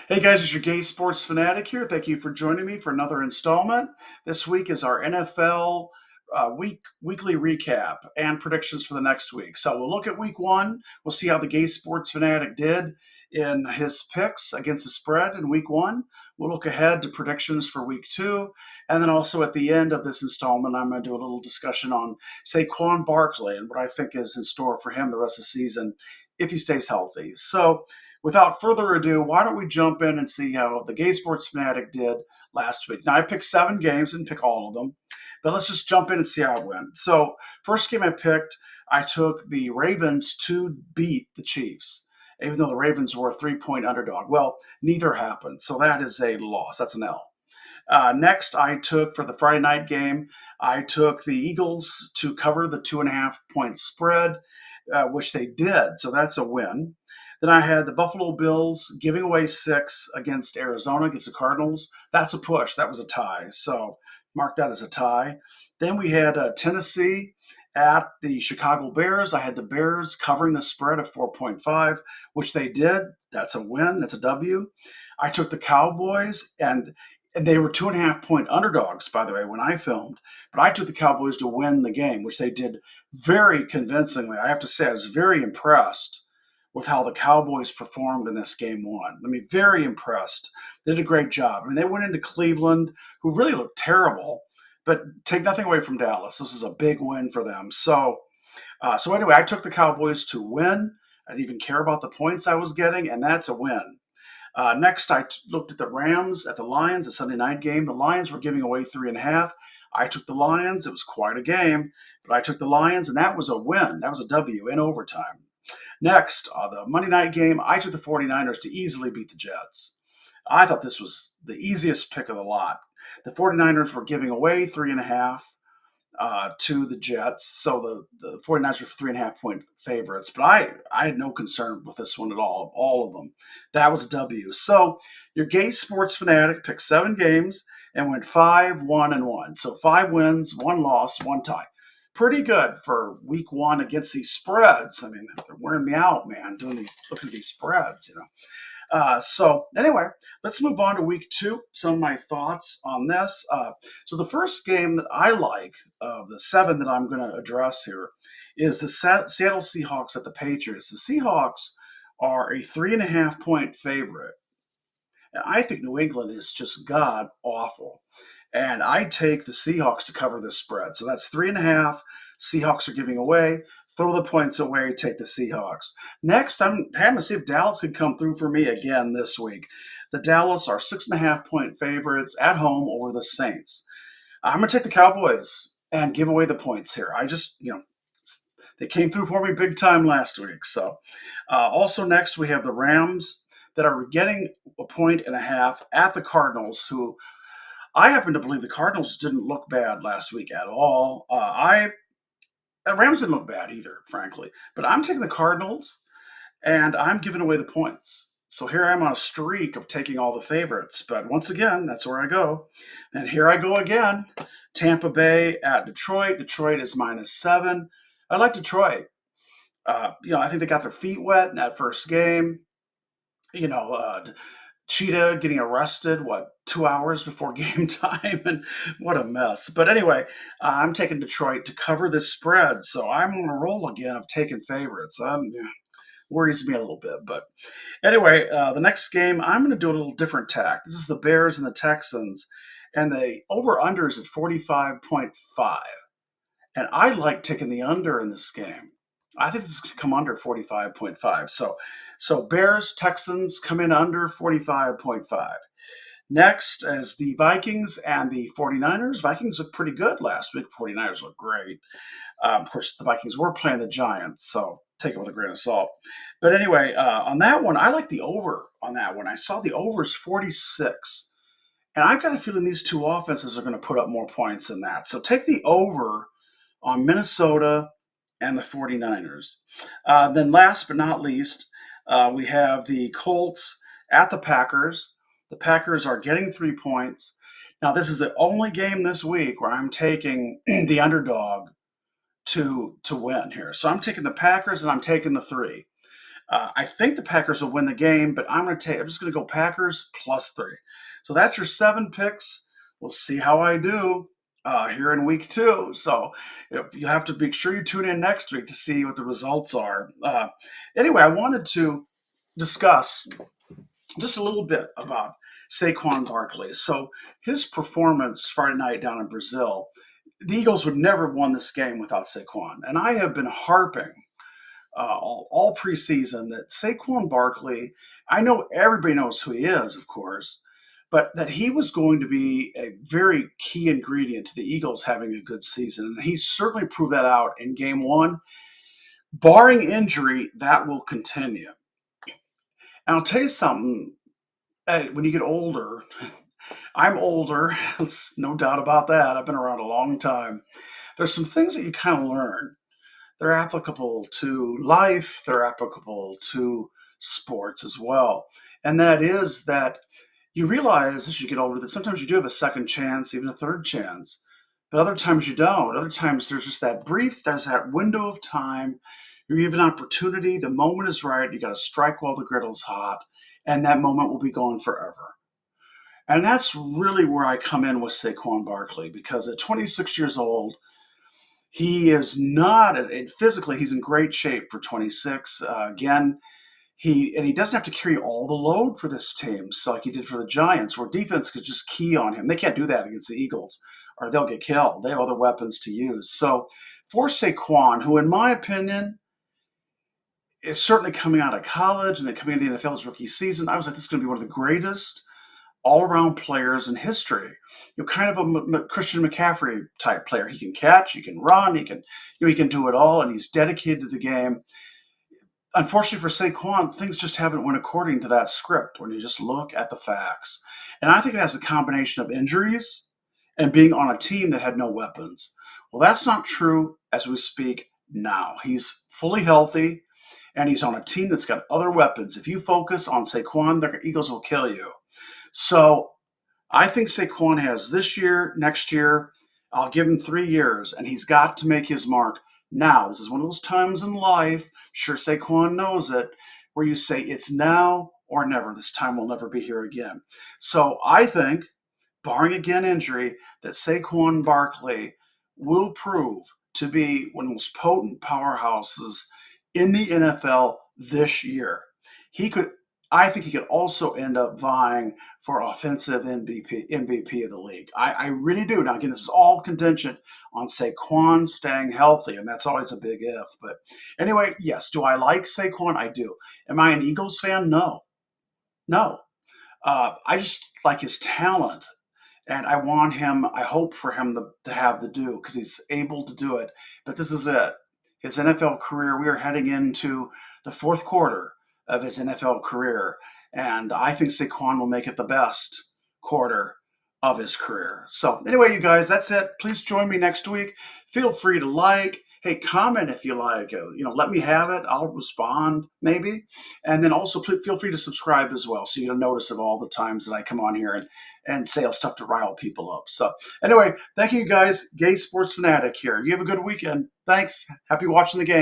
Hey guys, it's your gay sports fanatic here. Thank you for joining me for another installment. This week is our NFL weekly recap and predictions for the next week. So we'll look at week one. We'll see how the gay sports fanatic did in his picks against the spread in week one. We'll look ahead to predictions for week two. And then also at the end of this installment, I'm going to do a little discussion on Saquon Barkley and what I think is in store for him the rest of the season if he stays healthy. So without further ado, why don't we jump in and see how the Gay Sports Fanatic did last week? Now, I picked 7 games, didn't pick all of them, but let's just jump in and see how it went. So, first game I picked, I took the Ravens to beat the Chiefs, even though the Ravens were a 3-point underdog. Well, neither happened, so that is a loss. That's an L. Next, I took for the Friday night game, I took the Eagles to cover the 2.5 point spread, which they did. So that's a win. Then I had the Buffalo Bills giving away 6 against Arizona, against the Cardinals. That's a push. That was a tie. So mark that as a tie. Then we had Tennessee at the Chicago Bears. I had the Bears covering the spread of 4.5, which they did. That's a win. That's a W. I took the Cowboys, and they were 2.5 point underdogs, by the way, when I filmed. But I took the Cowboys to win the game, which they did very convincingly. I have to say, I was very impressed with how the Cowboys performed in this game one. I mean, very impressed. They did a great job. I mean, they went into Cleveland, who really looked terrible, but take nothing away from Dallas. This is a big win for them. So anyway, I took the Cowboys to win. I didn't even care about the points I was getting, and that's a win. Next, looked at the Rams at the Lions, a Sunday night game. The Lions were giving away 3.5. I took the Lions. It was quite a game, but I took the Lions, and that was a win. That was a W in overtime. Next, the Monday night game, I took the 49ers to easily beat the Jets. I thought this was the easiest pick of the lot. The 49ers were giving away 3.5 to the Jets. So the 49ers were 3.5 point favorites. But I had no concern with this one at all of them. That was a W. So your gay sports fanatic picked 7 games and went 5-1-1. So 5 wins, 1 loss, 1 tie. Pretty good for week one against these spreads. I mean, they're wearing me out, man, looking at these spreads. So anyway, let's move on to week two. Some of my thoughts on this. So the first game that I like, the 7 that I'm going to address here, is the Seattle Seahawks at the Patriots. The Seahawks are a 3.5 point favorite. And I think New England is just god awful. And I take the Seahawks to cover this spread. So that's 3.5. Seahawks are giving away. Throw the points away, take the Seahawks. Next, I'm having to see if Dallas can come through for me again this week. The Dallas are 6.5 point favorites at home over the Saints. I'm going to take the Cowboys and give away the points here. They came through for me big time last week. So, also next, we have the Rams that are getting a 1.5 at the Cardinals, who I happen to believe the Cardinals didn't look bad last week at all. The Rams didn't look bad either, frankly. But I'm taking the Cardinals, and I'm giving away the points. So here I am on a streak of taking all the favorites. But once again, that's where I go. And here I go again. Tampa Bay at Detroit. Detroit is -7. I like Detroit. I think they got their feet wet in that first game. You know, Cheetah getting arrested, 2 hours before game time, and what a mess. But anyway, I'm taking Detroit to cover this spread, so I'm on a roll again of taking favorites. Worries me a little bit, but anyway, the next game I'm going to do a little different tack. This is the Bears and the Texans, and the over/under is at 45.5, and I like taking the under in this game. I think this could come under 45.5. So Bears, Texans come in under 45.5. Next is the Vikings and the 49ers. Vikings look pretty good last week. 49ers look great. Of course, the Vikings were playing the Giants, so take it with a grain of salt. But anyway, on that one, I like the over on that one. I saw the overs 46. And I've got a feeling these two offenses are going to put up more points than that. So take the over on Minnesota and the 49ers. Then last but not least, we have the Colts at the Packers. The Packers are getting 3 points. Now, this is the only game this week where I'm taking the underdog to win here. So I'm taking the Packers and I'm taking the 3. I think the Packers will win the game, but I'm just going to go Packers +3. So that's your 7 picks. We'll see how I do here in week 2. So you have to make sure you tune in next week to see what the results are. Anyway, I wanted to discuss just a little bit about Saquon Barkley. So his performance Friday night down in Brazil, the Eagles would never have won this game without Saquon. And I have been harping all preseason that Saquon Barkley, I know everybody knows who he is, of course, but that he was going to be a very key ingredient to the Eagles having a good season. And he certainly proved that out in game 1. Barring injury, that will continue. And I'll tell you something, when you get older, I'm older, there's no doubt about that. I've been around a long time. There's some things that you kind of learn. They're applicable to life, they're applicable to sports as well. And that is that you realize as you get older that sometimes you do have a second chance, even a third chance, but other times you don't. Other times there's just there's that window of time. You have an opportunity, the moment is right, you got to strike while the griddle's hot, and that moment will be gone forever. And that's really where I come in with Saquon Barkley because at 26 years old, he is not physically. He's in great shape for 26. Again, he doesn't have to carry all the load for this team, so like he did for the Giants, where defense could just key on him. They can't do that against the Eagles, or they'll get killed. They have other weapons to use. So for Saquon, who in my opinion is certainly coming out of college and then coming into the NFL's rookie season, I was like, this is going to be one of the greatest all-around players in history. Kind of a Christian McCaffrey type player. He can catch, he can run, he can do it all, and he's dedicated to the game. Unfortunately for Saquon, things just haven't went according to that script when you just look at the facts. And I think it has a combination of injuries and being on a team that had no weapons. Well, that's not true as we speak now. He's fully healthy, and he's on a team that's got other weapons. If you focus on Saquon, the Eagles will kill you. So I think Saquon has this year, next year. I'll give him 3 years, and he's got to make his mark now. This is one of those times in life, I'm sure Saquon knows it, where you say it's now or never. This time will never be here again. So I think, barring again injury, that Saquon Barkley will prove to be one of the most potent powerhouses in the NFL this year. He could, I think he could also end up vying for offensive MVP of the league. I really do. Now, again, this is all contingent on Saquon staying healthy, and that's always a big if. But anyway, yes, do I like Saquon? I do. Am I an Eagles fan? No. No. I just like his talent. And I hope for him to have the do because he's able to do it. But this is it. His NFL career, we are heading into the fourth quarter of his NFL career. And I think Saquon will make it the best quarter of his career. So, anyway, you guys, that's it. Please join me next week. Feel free to hey, comment if you like. Let me have it. I'll respond maybe. And then also feel free to subscribe as well so you get a notice of all the times that I come on here and say stuff to rile people up. So anyway, thank you guys. Gay Sports Fanatic here. You have a good weekend. Thanks. Happy watching the game.